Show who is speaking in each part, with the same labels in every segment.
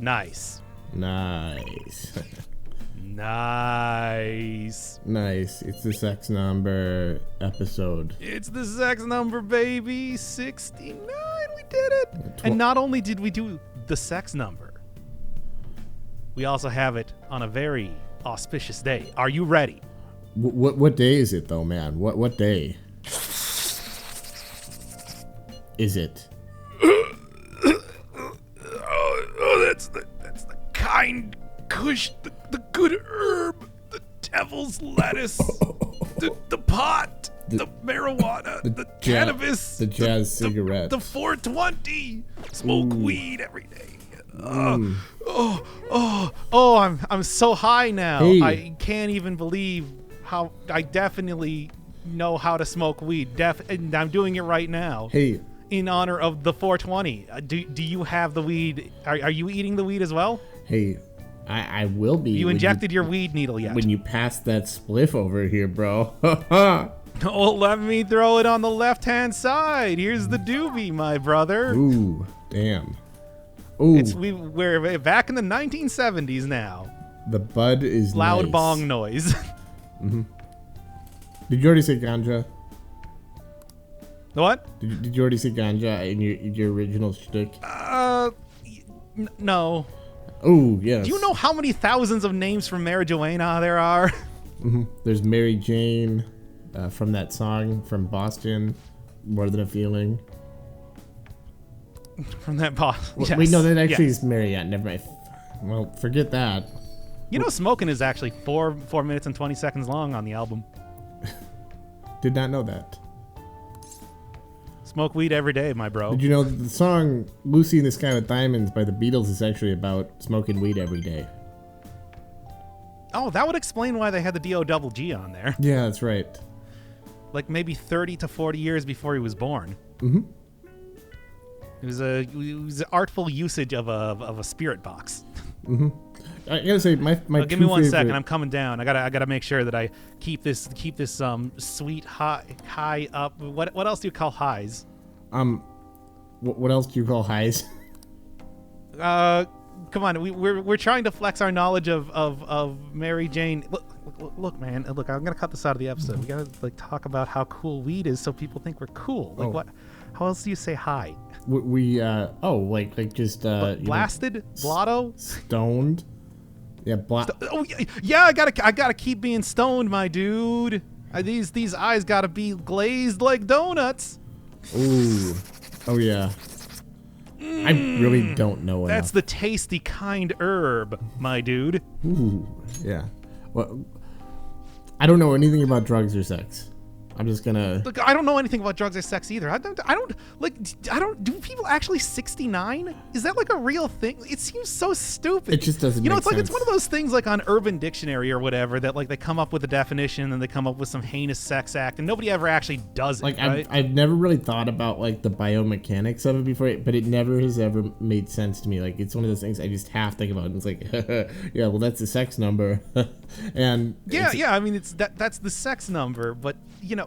Speaker 1: Nice.
Speaker 2: Nice.
Speaker 1: Nice.
Speaker 2: Nice. It's the sex number episode.
Speaker 1: It's the sex number, baby. 69. We did it. And not only did we do the sex number, we also have it on a very auspicious day. Are you ready?
Speaker 2: What day is it, though, man? What day is it?
Speaker 1: That's the kind kush, the good herb, the devil's lettuce, the pot, the marijuana, the cannabis,
Speaker 2: the jazz cigarette,
Speaker 1: the 420. Smoke weed every day. I'm so high now.
Speaker 2: Hey.
Speaker 1: I can't even believe how I definitely know how to smoke weed. And I'm doing it right now.
Speaker 2: Hey.
Speaker 1: In honor of the 420. Do you have the weed? Are you eating the weed as well?
Speaker 2: Hey, I will be.
Speaker 1: You injected your weed needle yet?
Speaker 2: When you pass that spliff over here, bro.
Speaker 1: Oh, let me throw it on the left-hand side. Here's the doobie, my brother.
Speaker 2: Ooh, damn. Ooh.
Speaker 1: We're back in the 1970s now.
Speaker 2: The bud is
Speaker 1: loud
Speaker 2: nice.
Speaker 1: Bong noise.
Speaker 2: Mm-hmm. Did you already say ganja?
Speaker 1: What?
Speaker 2: Did you already say ganja in your original shtick?
Speaker 1: No.
Speaker 2: Oh, yes.
Speaker 1: Do you know how many thousands of names for marijuana there are?
Speaker 2: Mm-hmm. There's Mary Jane from that song from Boston, More Than a Feeling.
Speaker 1: From that boss.
Speaker 2: Well,
Speaker 1: yes.
Speaker 2: wait, no, that actually is Marriott. Never mind. Well, forget that.
Speaker 1: You know, Smoking is actually 4 minutes and 20 seconds long on the album.
Speaker 2: Did not know that.
Speaker 1: Smoke weed every day, my bro.
Speaker 2: Did you know that the song Lucy in the Sky with Diamonds by the Beatles is actually about smoking weed every day?
Speaker 1: Oh, that would explain why they had the D-O-double-G on there.
Speaker 2: Yeah, that's right.
Speaker 1: Like maybe 30 to 40 years before he was born.
Speaker 2: Mm-hmm.
Speaker 1: It was an artful usage of a spirit box.
Speaker 2: Mm-hmm. I gotta say, my
Speaker 1: give me 1 second. I'm coming down. I gotta make sure that I keep this sweet high up. What else do you call highs?
Speaker 2: What else do you call highs?
Speaker 1: Come on. We're trying to flex our knowledge of Mary Jane. Look, man. Look, I'm gonna cut this out of the episode. We gotta talk about how cool weed is, so people think we're cool. What? How else do you say high?
Speaker 2: Just
Speaker 1: blasted, blotto,
Speaker 2: stoned. Yeah,
Speaker 1: yeah. I gotta keep being stoned, my dude. These eyes gotta be glazed like donuts.
Speaker 2: Ooh, oh yeah. I really don't know enough.
Speaker 1: That's the tasty kind herb, my dude.
Speaker 2: Ooh, yeah. Well, I don't know anything about drugs or sex. I'm just gonna
Speaker 1: look. I don't know anything about drugs or sex either. I don't. Do people actually 69? Is that like a real thing? It seems so stupid.
Speaker 2: It just doesn't.
Speaker 1: It's like sense. It's one of those things like on Urban Dictionary or whatever that like they come up with a definition and they come up with some heinous sex act and nobody ever actually does it.
Speaker 2: Like
Speaker 1: right?
Speaker 2: I've never really thought about like the biomechanics of it before, but it never has ever made sense to me. Like it's one of those things I just have to think about. And it's like, yeah, well that's the sex number, and
Speaker 1: yeah. I mean that's the sex number, but you know.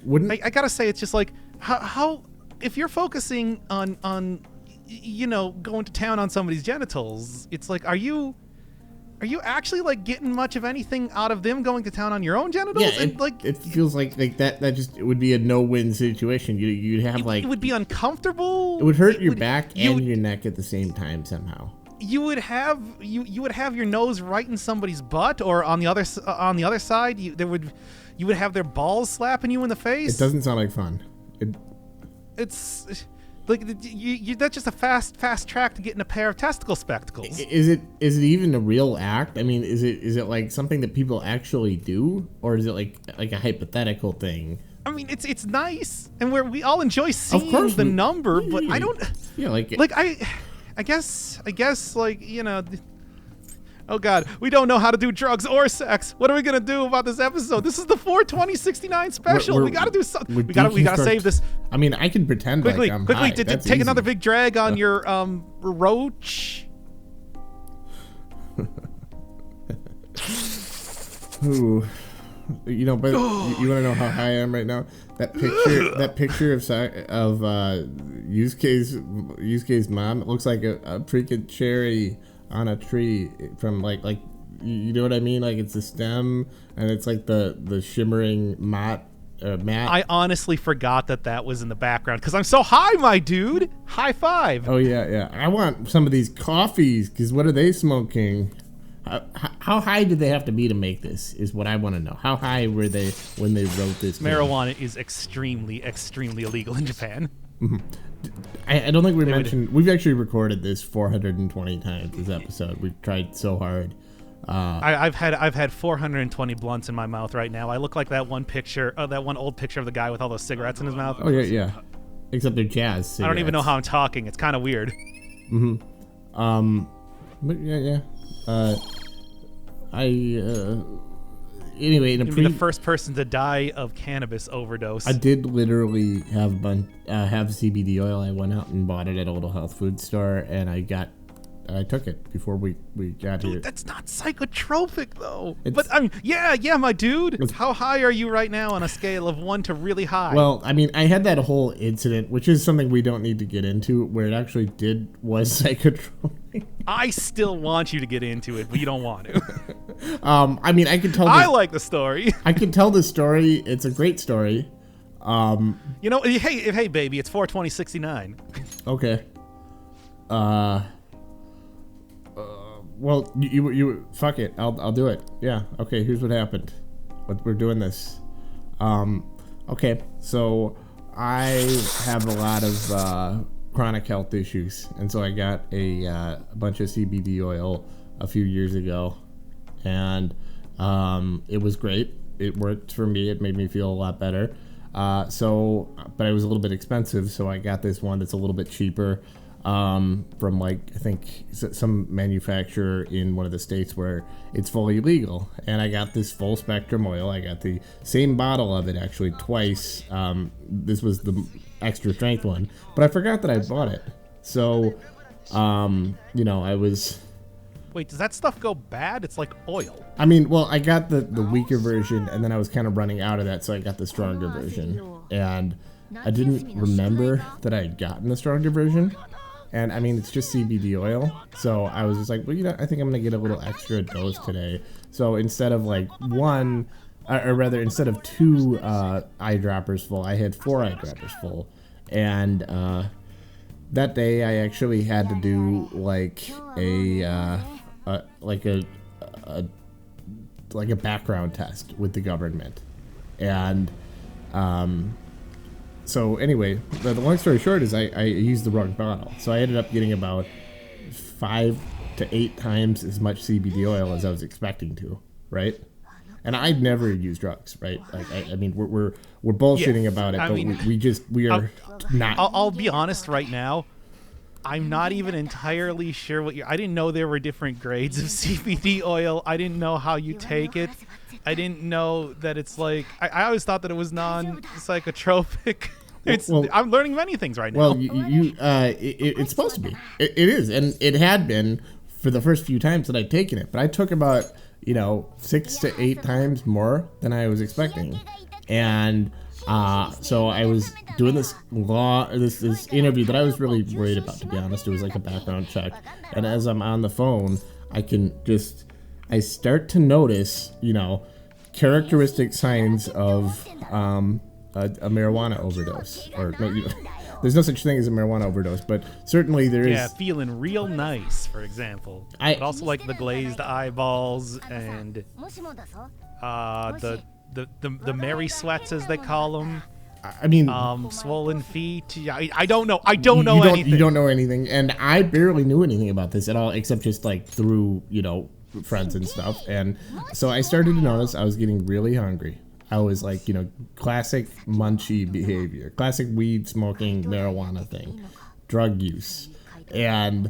Speaker 2: Wouldn't
Speaker 1: I gotta say it's just like how if you're focusing on going to town on somebody's genitals, it's like are you actually like getting much of anything out of them going to town on your own genitals?
Speaker 2: Yeah, it feels like that just it would be a no-win situation. You'd have
Speaker 1: it would be uncomfortable.
Speaker 2: It would hurt your back and your neck at the same time somehow.
Speaker 1: You would have your nose right in somebody's butt, or on the other side you would have their balls slapping you in the face.
Speaker 2: It doesn't sound like fun.
Speaker 1: It's like that's just a fast track to getting a pair of testicle spectacles.
Speaker 2: Is it even a real act? I mean, is it like something that people actually do, or is it like a hypothetical thing?
Speaker 1: I mean, it's nice, and we all enjoy seeing the number, but I don't.
Speaker 2: Yeah,
Speaker 1: I guess oh God, we don't know how to do drugs or sex. What are we gonna do about this episode? This is the 42069 special. We gotta do something. We gotta save this.
Speaker 2: I mean, I can pretend
Speaker 1: quickly.
Speaker 2: like I'm high. That's
Speaker 1: Take
Speaker 2: easy.
Speaker 1: another big drag on your roach.
Speaker 2: Ooh. But you want to know how high I am right now? That picture of Yusuke's mom, it looks like a freaking cherry on a tree from like you know what I mean? Like it's the stem and it's like the shimmering matte.
Speaker 1: I honestly forgot that was in the background because I'm so high, my dude. High five.
Speaker 2: Oh yeah. I want some of these coffees because what are they smoking? How high did they have to be to make this? Is what I want to know. How high were they when they wrote this?
Speaker 1: Marijuana is extremely, extremely illegal in Japan.
Speaker 2: Mm-hmm. I don't think we mentioned. We've actually recorded this 420 times. This episode. We've tried so hard.
Speaker 1: I've had 420 blunts in my mouth right now. I look like that one old picture of the guy with all those cigarettes in his mouth.
Speaker 2: Oh yeah. Except they're jazz cigarettes.
Speaker 1: I don't even know how I'm talking. It's kind of weird.
Speaker 2: Mm-hmm. But yeah. Anyway,
Speaker 1: You'd be the first person to die of cannabis overdose.
Speaker 2: I did literally have CBD oil. I went out and bought it at a little health food store, and I took it before we got here.
Speaker 1: That's not psychotropic though. But I mean, yeah, my dude. How high are you right now on a scale of 1 to really high?
Speaker 2: Well, I mean, I had that whole incident, which is something we don't need to get into, where it actually was psychotropic.
Speaker 1: I still want you to get into it, but you don't want to.
Speaker 2: I mean, I can tell.
Speaker 1: I like the story.
Speaker 2: I can tell the story. It's a great story.
Speaker 1: You know, hey, baby, it's 42069.
Speaker 2: Okay. Well, you fuck it. I'll do it. Yeah. Okay. Here's what happened. We're doing this. Okay. So I have a lot of chronic health issues, and so I got a bunch of CBD oil a few years ago, and it was great. It worked for me. It made me feel a lot better. But it was a little bit expensive, so I got this one that's a little bit cheaper. From I think some manufacturer in one of the states where it's fully legal, and I got this full spectrum oil. I got the same bottle of it actually twice. This was the extra strength one, but I forgot that I bought it. So, I was.
Speaker 1: Wait, does that stuff go bad? It's like oil.
Speaker 2: I mean, well, I got the weaker version, and then I was kind of running out of that, so I got the stronger version, and I didn't remember that I had gotten the stronger version. And I mean, it's just CBD oil. So I was just like, well, I think I'm going to get a little extra dose today. So instead of instead of 2 eyedroppers full, I had 4 eyedroppers full. And that day I actually had to do a background test with the government. And so anyway, the long story short is I used the wrong bottle. So I ended up getting about 5 to 8 times as much CBD oil as I was expecting to, right? And I'd never used drugs, right? Like I mean, we're bullshitting about it, but we are not.
Speaker 1: I'll be honest right now. I'm not even entirely sure I didn't know there were different grades of CBD oil. I didn't know how you take it. I didn't know that it's like I always thought that it was non-psychotropic. I'm learning many things right now.
Speaker 2: Well, it's supposed to be. It is, and it had been for the first few times that I'd taken it. But I took about 6 to 8 times more than I was expecting, and so I was doing this interview that I was really worried about. To be honest, it was like a background check, and as I'm on the phone, I start to notice, characteristic signs of a marijuana overdose. Or no, there's no such thing as a marijuana overdose, but certainly there is.
Speaker 1: Yeah, feeling real nice, for example. But also like the glazed eyeballs and the Mary sweats, as they call them.
Speaker 2: I mean,
Speaker 1: swollen feet. I don't know. I don't know anything.
Speaker 2: You don't know anything, and I barely knew anything about this at all, except just through friends and stuff. And so I started to notice I was getting really hungry. I was like, classic munchie behavior, classic weed smoking marijuana thing, drug use, as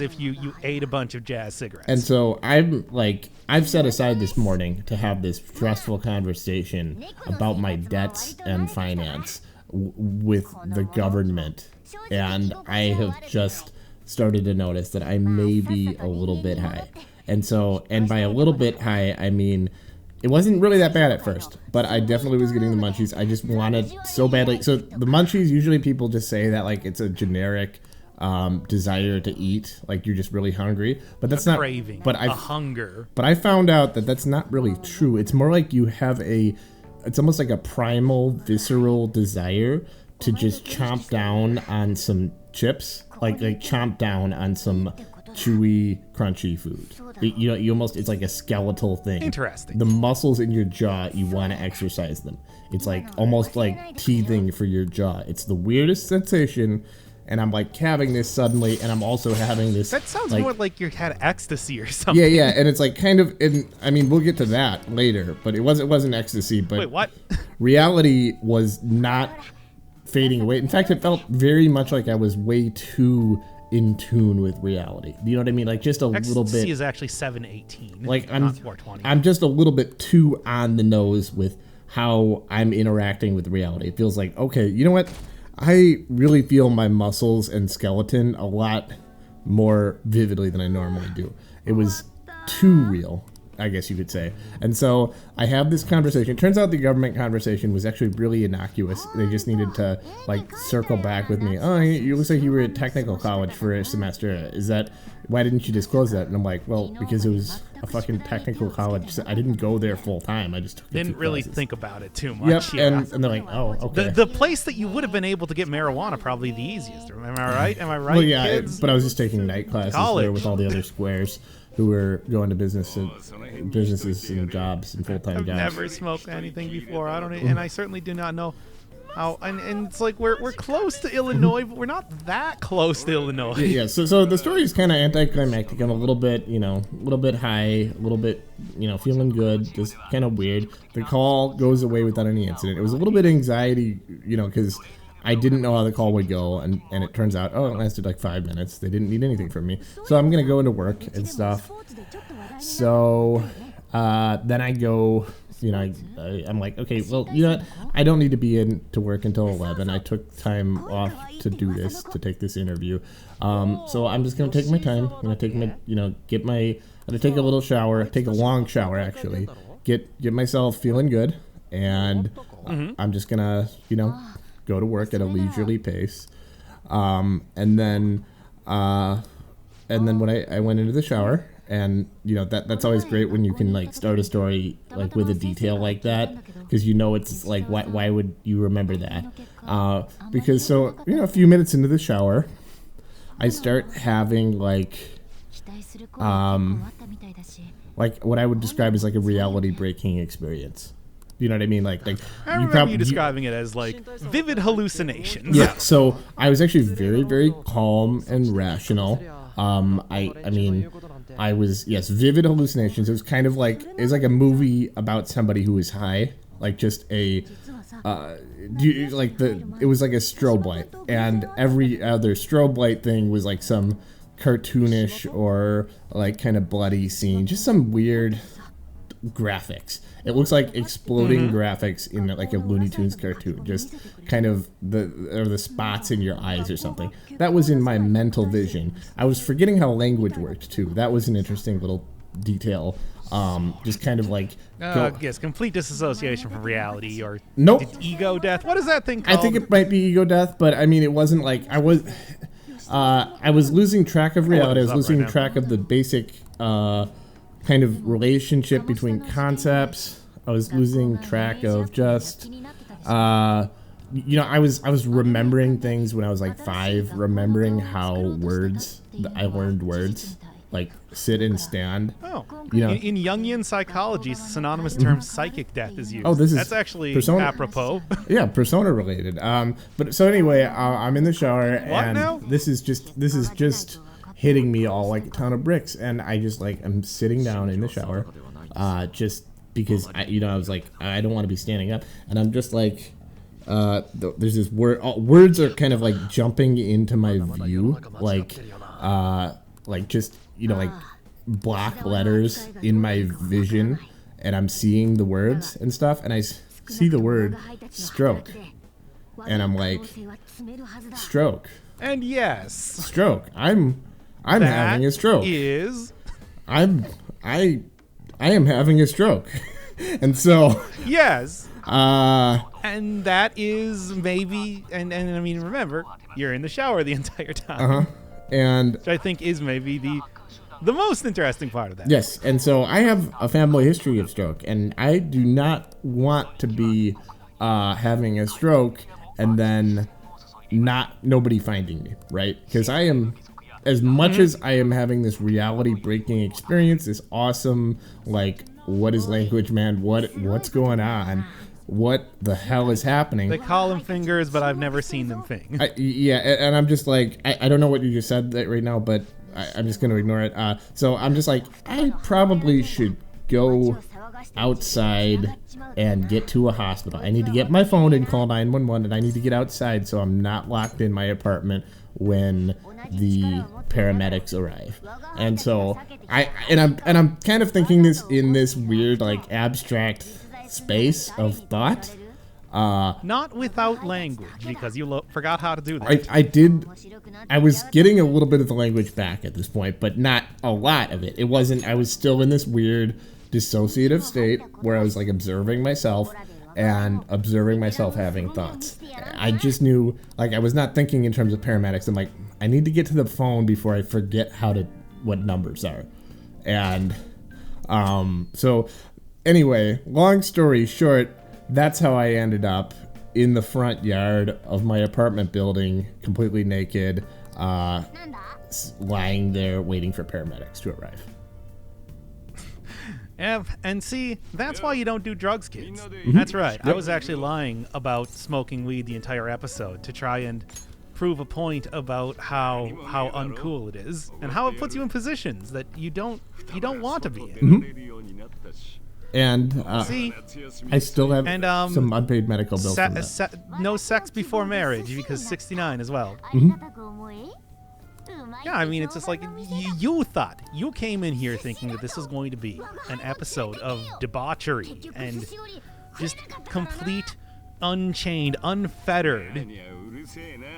Speaker 2: if you ate a bunch of jazz cigarettes. And so I've set aside this morning to have this stressful conversation about my debts and finance with the government, and I have just started to notice that I may be a little bit high. And by a little bit high, I mean, it wasn't really that bad at first, but I definitely was getting the munchies. I just wanted so badly. So the munchies, usually people just say that it's a generic desire to eat, like you're just really hungry. But that's not
Speaker 1: craving,
Speaker 2: but
Speaker 1: a hunger.
Speaker 2: But I found out that that's not really true. It's more like you have it's almost like a primal, visceral desire to just chomp down on some chips, like chomp down on some chewy, crunchy food. You almost, it's like a skeletal thing.
Speaker 1: Interesting.
Speaker 2: The muscles in your jaw, you want to exercise them. It's like almost like teething for your jaw. It's the weirdest sensation. And I'm like having this suddenly, and I'm also having this.
Speaker 1: That sounds more like you had ecstasy or something.
Speaker 2: Yeah, and it's like kind of. I mean, we'll get to that later, but it wasn't ecstasy. But
Speaker 1: wait, what?
Speaker 2: Reality was not fading away. In fact, it felt very much like I was way too in tune with reality. You know what I mean? Like just a little bit.
Speaker 1: Ecstasy is actually 718.
Speaker 2: Like
Speaker 1: not 420.
Speaker 2: I'm just a little bit too on the nose with how I'm interacting with reality. It feels like, okay, you know what? I really feel my muscles and skeleton a lot more vividly than I normally do. It was too real, I guess you could say. And so I have this conversation. It turns out the government conversation was actually really innocuous. They just needed to like circle back with me. Oh, you look like you were at technical college for a semester. Why didn't you disclose that? And I'm like, well, because it was a fucking technical college. I didn't go there full time. I just took
Speaker 1: Didn't really
Speaker 2: classes.
Speaker 1: think about it too much.
Speaker 2: Yep,
Speaker 1: Yeah.
Speaker 2: and they're like, oh, okay.
Speaker 1: The place that you would have been able to get marijuana probably the easiest. Am I right? Am I right?
Speaker 2: Well, yeah,
Speaker 1: kids?
Speaker 2: but I was just taking night classes
Speaker 1: College.
Speaker 2: there with all the other squares who were going to businesses and jobs and full-time
Speaker 1: I've
Speaker 2: jobs.
Speaker 1: never smoked anything before. I don't, and I certainly do not know how. And it's like we're close to Illinois, but we're not that close to Illinois.
Speaker 2: Yeah, so the story is kind of anticlimactic. I'm a little bit, high, a little bit, feeling good, just kind of weird. The call goes away without any incident. It was a little bit anxiety, because I didn't know how the call would go, and it turns out, it lasted like 5 minutes. They didn't need anything from me. So I'm going to go into work and stuff. So then I go, I'm like, okay, well, you know what? I don't need to be in to work until 11. I took time off to do this, to take this interview. So I'm just going to take my time. I'm going to take my, I'm going to take a little shower, take a long shower, actually. Get myself feeling good. And I'm just going to, go to work at a leisurely pace. And then when I went into the shower, and that's always great when you can like start a story like with a detail like that, because it's like why would you remember that? Because a few minutes into the shower, I start having like what I would describe as like a reality breaking experience. You know what I mean? Like
Speaker 1: I remember you describing it as like vivid hallucinations.
Speaker 2: Yeah. So I was actually very, very calm and rational. I was, yes, vivid hallucinations. It was kind of like, it was like a movie about somebody who was high, like just it was like a strobe light, and every other strobe light thing was like some cartoonish or like kind of bloody scene, just some weird graphics. It looks like exploding graphics in like a Looney Tunes cartoon, just kind of the spots in your eyes or something. That was in my mental vision. I was forgetting how language worked too. That was an interesting little detail. Just kind of like
Speaker 1: yes, complete disassociation from reality, or
Speaker 2: nope.
Speaker 1: Ego death. What is that thing called?
Speaker 2: I think it might be ego death, but I mean, it wasn't like I was losing track of reality. I was losing track of the basic kind of relationship between concepts. I was losing track of just I was remembering things when I was like 5, remembering how I learned words like sit and stand.
Speaker 1: Oh, in Jungian psychology, the synonymous term psychic death is used.
Speaker 2: Oh,
Speaker 1: that's actually
Speaker 2: persona,
Speaker 1: apropos.
Speaker 2: Yeah, persona related. But so anyway, I'm in the shower, and
Speaker 1: now?
Speaker 2: This is just hitting me all like a ton of bricks, and I just I'm sitting down in the shower, just because I was like, I don't want to be standing up, and I'm just like, there's this words are kind of like jumping into my view, like just like block letters in my vision, and I'm seeing the words and stuff, and I see the word stroke, and I'm like, stroke,
Speaker 1: and yes,
Speaker 2: stroke. I'm having a stroke.
Speaker 1: I
Speaker 2: I am having a stroke. And so,
Speaker 1: Yes.
Speaker 2: uh,
Speaker 1: And that is maybe, and I mean, remember, you're in the shower the entire time.
Speaker 2: and
Speaker 1: Which I think is maybe the most interesting part of that.
Speaker 2: yes, and so I have a family history of stroke, and I do not want to be having a stroke and then nobody finding me, right? Because I am, as much as I am having this reality breaking experience, this awesome, like, what is language, man? What's going on? What the hell is happening?
Speaker 1: They call them fingers, but I've never seen them fing.
Speaker 2: Yeah, and I'm just like, I don't know what you just said right now, but I'm just going to ignore it. So I'm just like, I probably should go outside and get to a hospital. I need to get my phone and call 911, and I need to get outside so I'm not locked in my apartment when the paramedics arrive. And so I'm kind of thinking this in this weird, like, abstract space of thought.
Speaker 1: Not without language, because you forgot how to do that.
Speaker 2: I was getting a little bit of the language back at this point, but not a lot of it. It wasn't, I was still in this weird dissociative state where I was like observing myself and observing myself having thoughts. I just knew, like, I was not thinking in terms of paramedics. I'm like, I need to get to the phone before I forget what numbers are. And so anyway, long story short, that's how I ended up in the front yard of my apartment building, completely naked, lying there waiting for paramedics to arrive.
Speaker 1: And see, that's why you don't do drugs, kids. That's right. I was actually lying about smoking weed the entire episode to try and prove a point about how uncool it is and how it puts you in positions that you don't want to be in.
Speaker 2: And
Speaker 1: See,
Speaker 2: I still have
Speaker 1: and,
Speaker 2: some unpaid medical bills from that.
Speaker 1: no sex before marriage, because 69 as well. Yeah, I mean, it's just like you thought. You came in here thinking that this was going to be an episode of debauchery and just complete, unchained, unfettered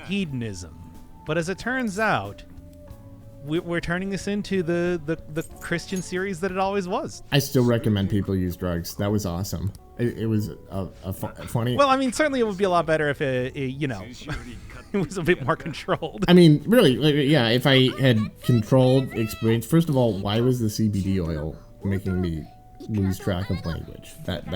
Speaker 1: hedonism. But as it turns out, we're turning this into the Christian series that it always was.
Speaker 2: I still recommend people use drugs. That was awesome. It was funny.
Speaker 1: Well, I mean, certainly it would be a lot better if it was a bit more controlled.
Speaker 2: I mean, really, like, yeah, if I had controlled experience. First of all, why was the CBD oil making me lose track of language? That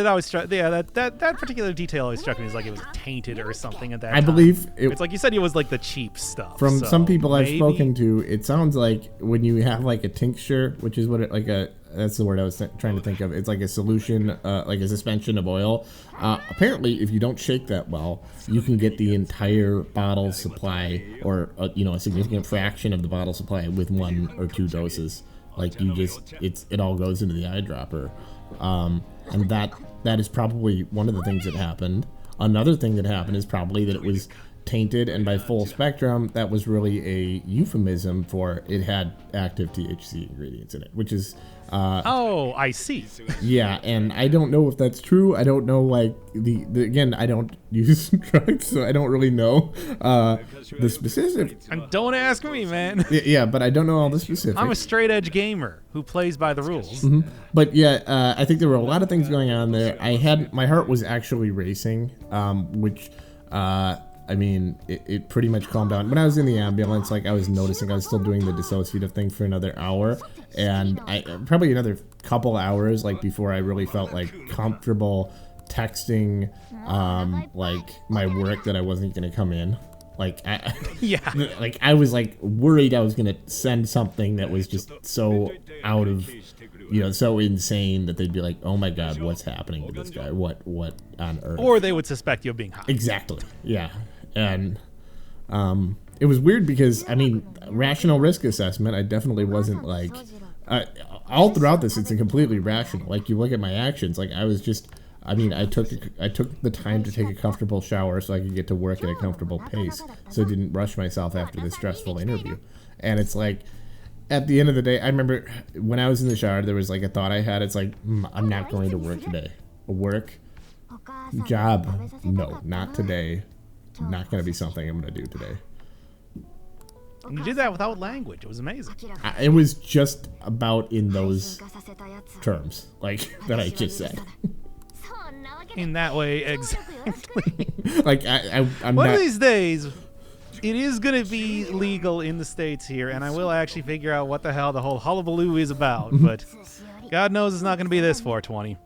Speaker 2: always struck. Yeah, that particular detail always struck me as like it was tainted or something at that time. I believe
Speaker 1: it's like you said, it was like the cheap stuff.
Speaker 2: From
Speaker 1: so
Speaker 2: some people I've
Speaker 1: maybe
Speaker 2: spoken to, it sounds like when you have like a tincture, which is what that's the word I was trying to think of. It's like a solution, like a suspension of oil. Apparently, if you don't shake that well, you can get the entire bottle supply, or a significant fraction of the bottle supply with 1 or 2 doses. Like it all goes into the eyedropper, and that is probably one of the things that happened. Another thing that happened is probably that it was tainted, and by full spectrum, that was really a euphemism for it had active THC ingredients in it, which is
Speaker 1: oh, I see.
Speaker 2: Yeah, and I don't know if that's true. I don't know, like, again, I don't use drugs, so I don't really know the specifics.
Speaker 1: And don't ask me, man.
Speaker 2: Yeah, but I don't know all the specifics.
Speaker 1: I'm a straight edge gamer who plays by the rules.
Speaker 2: But yeah, I think there were a lot of things going on there. My heart was actually racing, which I mean, it pretty much calmed down. When I was in the ambulance, like, I was noticing I was still doing the dissociative thing for another hour, and probably another couple hours, like, before I really felt like comfortable texting, like, my work that I wasn't gonna come in. Like, I was like worried I was gonna send something that was just so out of, so insane that they'd be like, "Oh my God, what's happening to this guy? What on earth?"
Speaker 1: Or they would suspect you of being high.
Speaker 2: Exactly. Yeah. And it was weird because, I mean, rational risk assessment, I definitely wasn't like, all throughout this, it's a completely rational. Like, you look at my actions, like, I was just, I mean, I took the time to take a comfortable shower so I could get to work at a comfortable pace, so I didn't rush myself after this stressful interview. And it's like, at the end of the day, I remember when I was in the shower, there was like a thought I had. It's like, I'm not going to work today. Work, job, no, not today. Not going to be something I'm going to do today.
Speaker 1: And you did that without language. It was amazing.
Speaker 2: It was just about in those terms, like that I just said.
Speaker 1: In that way, exactly.
Speaker 2: Like I'm
Speaker 1: One
Speaker 2: not.
Speaker 1: of these days, it is going to be legal in the States here, and I will actually figure out what the hell the whole hullabaloo is about. But God knows it's not going to be this 420.